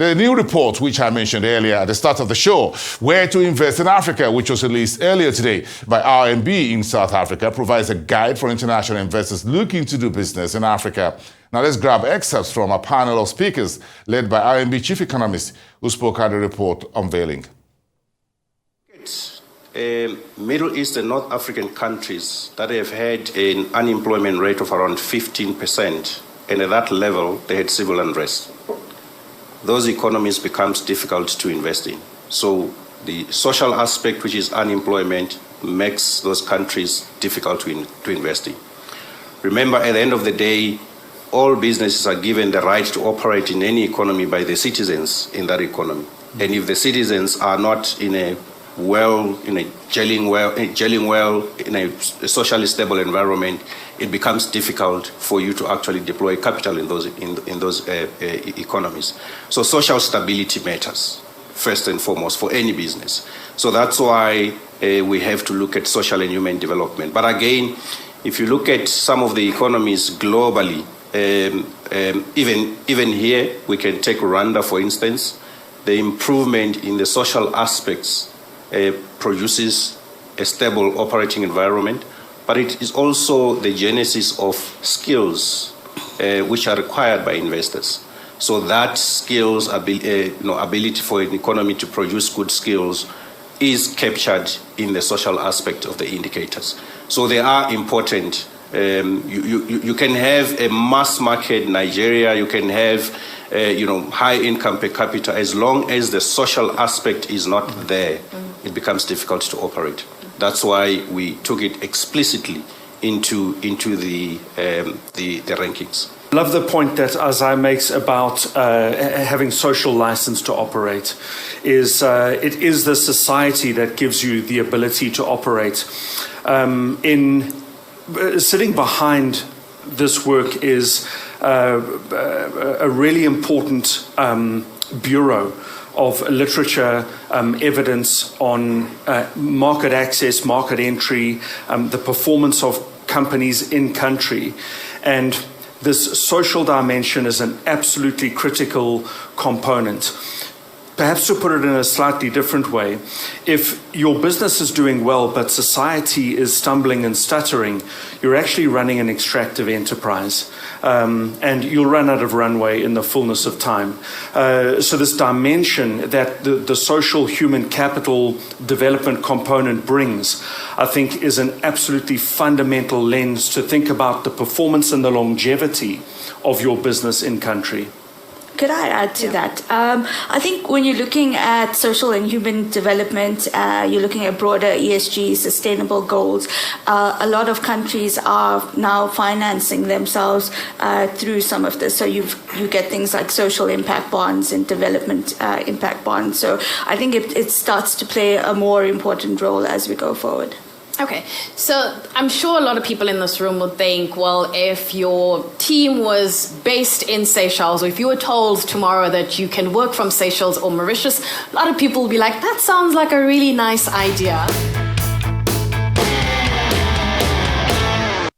The new report, which I mentioned earlier at the start of the show, Where to Invest in Africa, which was released earlier today by RMB in South Africa, provides a guide for international investors looking to do business in Africa. Now let's grab excerpts from a panel of speakers led by RMB chief economist who spoke at the report unveiling. Middle East and North African countries that have had an unemployment rate of around 15%, and at that level they had civil unrest. Those economies becomes difficult to invest in. So the social aspect, which is unemployment, makes those countries difficult to invest in. Remember, at the end of the day, all businesses are given the right to operate in any economy by the citizens in that economy. And if the citizens are not in a gelling well in a socially stable environment, it becomes difficult for you to actually deploy capital in those economies. So social stability matters first and foremost for any business. So that's why we have to look at social and human development. But again, if you look at some of the economies globally, even here, we can take Rwanda for instance. The improvement in the social aspects produces a stable operating environment, but it is also the genesis of skills which are required by investors. So that skills, ability for an economy to produce good skills is captured in the social aspect of the indicators. So they are important. You can have a mass market Nigeria, you can have high income per capita, as long as the social aspect is not there, it becomes difficult to operate. That's why we took it explicitly into the rankings. I love the point that Azai makes about having social license to operate. It is the society that gives you the ability to operate. Sitting behind this work is a really important bureau of literature, evidence on market access, market entry, the performance of companies in country. And this social dimension is an absolutely critical component. Perhaps to put it in a slightly different way, if your business is doing well but society is stumbling and stuttering, you're actually running an extractive enterprise, and you'll run out of runway in the fullness of time. So this dimension that the social human capital development component brings, I think, is an absolutely fundamental lens to think about the performance and the longevity of your business in country. Could I add to that? I think when you're looking at social and human development, you're looking at broader ESG, sustainable goals. A lot of countries are now financing themselves through some of this. So you get things like social impact bonds and development impact bonds. So I think it starts to play a more important role as we go forward. Okay, so I'm sure a lot of people in this room would think, well, if your team was based in Seychelles, or if you were told tomorrow that you can work from Seychelles or Mauritius, a lot of people will be like, that sounds like a really nice idea.